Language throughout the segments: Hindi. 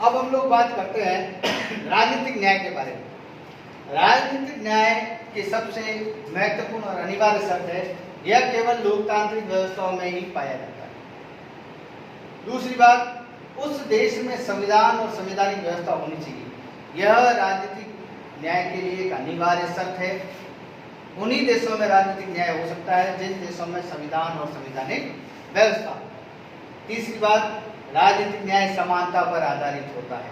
अब हम लोग बात करते हैं राजनीतिक न्याय के बारे में। राजनीतिक न्याय की सबसे महत्वपूर्ण और अनिवार्य शर्त है यह केवल लोकतांत्रिक व्यवस्थाओं में ही पाया जाता है। दूसरी बात, उस देश में संविधान और संवैधानिक व्यवस्था होनी चाहिए। यह राजनीतिक न्याय के लिए एक अनिवार्य शर्त है। उन्हीं देशों में राजनीतिक न्याय हो सकता है जिन देशों में संविधान और संवैधानिक व्यवस्था। तीसरी बात, राजनीतिक न्याय समानता पर आधारित होता है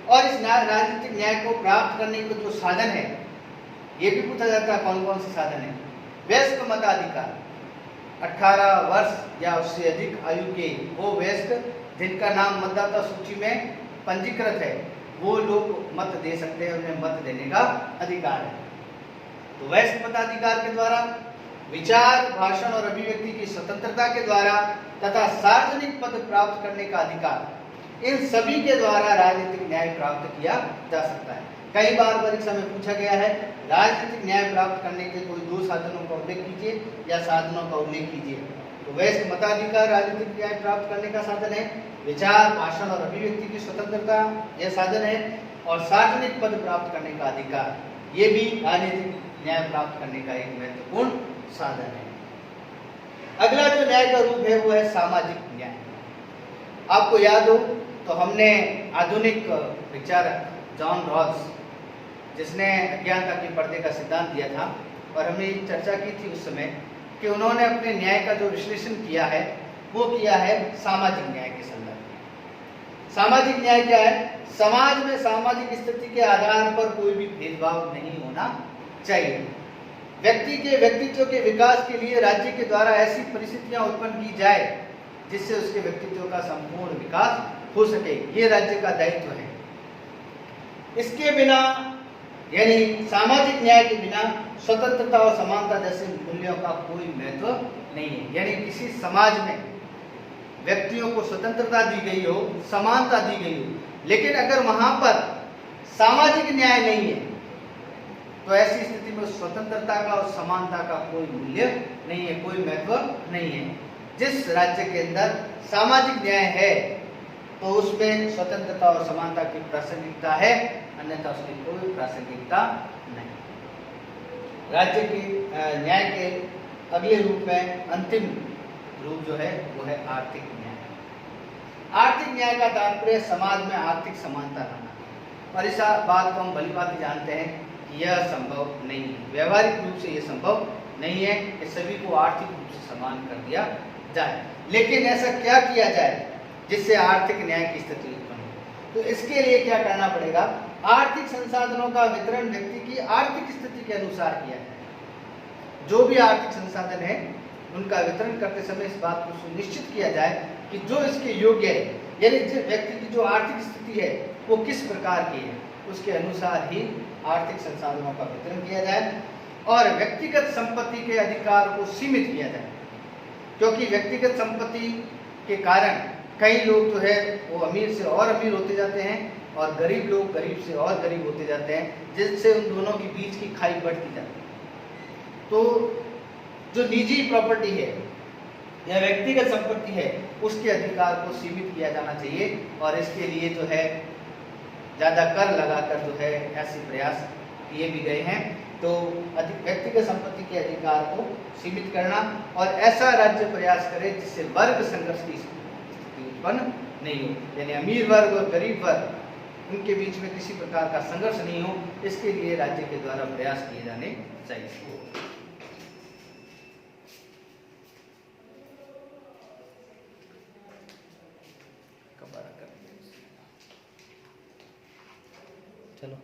और इस राजनीतिक न्याय को प्राप्त करने के जो साधन है, ये भी पूछा जाता है कौन कौन से साधन है। वयस्क मताधिकार, 18 वर्ष या उससे अधिक आयु के वो वयस्क जिनका नाम मतदाता सूची में पंजीकृत है, वो लोग मत दे सकते हैं, उन्हें मत देने का अधिकार है। तो वयस्क मताधिकार के द्वारा विचार, भाषण और अभिव्यक्ति की स्वतंत्रता के द्वारा तथा सार्वजनिक पद प्राप्त करने का अधिकार, इन सभी के द्वारा राजनीतिक न्याय प्राप्त किया जा सकता है। कई बार परीक्षा में पूछा गया है राजनीतिक न्याय प्राप्त करने के कोई दो साधनों का उल्लेख कीजिए या साधनों का उल्लेख कीजिए। तो वयस्क मताधिकार राजनीतिक न्याय प्राप्त करने का साधन है, विचार, भाषण और अभिव्यक्ति की स्वतंत्रता यह साधन है, और सार्वजनिक पद प्राप्त करने का अधिकार, ये भी राजनीतिक न्याय प्राप्त करने का एक महत्वपूर्ण साधन है। अगला जो न्याय का रूप है वो है सामाजिक न्याय। आपको याद हो तो हमने आधुनिक विचारक जॉन रॉल्स, जिसने अज्ञानता के पर्दे का सिद्धांत दिया था, और हमने चर्चा की थी उस समय कि उन्होंने अपने न्याय का जो विश्लेषण किया है वो किया है सामाजिक न्याय के संदर्भ में। सामाजिक न्याय क्या है? समाज में सामाजिक स्थिति के आधार पर कोई भी भेदभाव नहीं होना चाहिए। व्यक्ति के व्यक्तित्व के विकास के लिए राज्य के द्वारा ऐसी परिस्थितियां उत्पन्न की जाए जिससे उसके व्यक्तित्व का संपूर्ण विकास हो सके, ये राज्य का दायित्व है। इसके बिना, यानी सामाजिक न्याय के बिना स्वतंत्रता और समानता जैसे मूल्यों का कोई महत्व नहीं है। यानी किसी समाज में व्यक्तियों को स्वतंत्रता दी गई हो, समानता दी गई हो, लेकिन अगर वहां पर सामाजिक न्याय नहीं है तो ऐसी स्थिति में स्वतंत्रता का और समानता का कोई मूल्य नहीं है, कोई महत्व नहीं है। जिस राज्य के अंदर सामाजिक न्याय है तो उसमें स्वतंत्रता और समानता की प्रासंगिकता है, अन्यथा उसकी कोई प्रासंगिकता नहीं। राज्य के न्याय के अगले रूप में अंतिम रूप जो है वो है आर्थिक न्याय। आर्थिक न्याय का तात्पर्य समाज में आर्थिक समानता लाना, और इस बात को हम भली भांति जानते हैं कि यह संभव नहीं है। व्यवहारिक रूप से यह संभव नहीं है कि सभी को आर्थिक रूप से समान कर दिया जाए। लेकिन ऐसा क्या किया जाए जिससे आर्थिक न्याय की स्थिति उत्पन्न हो? तो इसके लिए क्या करना पड़ेगा? आर्थिक संसाधनों का वितरण व्यक्ति की आर्थिक स्थिति के अनुसार किया जाए। जो भी आर्थिक संसाधन है उनका वितरण करते समय इस बात को सुनिश्चित किया जाए कि जो इसके योग्य है, यानी जिस व्यक्ति की जो आर्थिक स्थिति है वो किस प्रकार की है, उसके अनुसार ही आर्थिक संसाधनों का वितरण किया जाए और व्यक्तिगत संपत्ति के अधिकार को सीमित किया जाए। क्योंकि व्यक्तिगत संपत्ति के कारण कई लोग जो है वो अमीर से और अमीर होते जाते हैं और गरीब लोग गरीब से और गरीब होते जाते हैं, जिससे उन दोनों के बीच की खाई बढ़ती जाती है। तो जो निजी प्रॉपर्टी है या व्यक्तिगत संपत्ति है उसके अधिकार को सीमित किया जाना चाहिए, और इसके लिए जो है ज़्यादा कर लगाकर जो है ऐसे प्रयास किए भी गए हैं। तो व्यक्तिगत संपत्ति के अधिकार को सीमित करना, और ऐसा राज्य प्रयास करे जिससे वर्ग संघर्ष की स्थिति उत्पन्न नहीं हो, यानी अमीर वर्ग और गरीब वर्ग उनके बीच में किसी प्रकार का संघर्ष नहीं हो, इसके लिए राज्य के द्वारा प्रयास किए जाने चाहिए। चलो।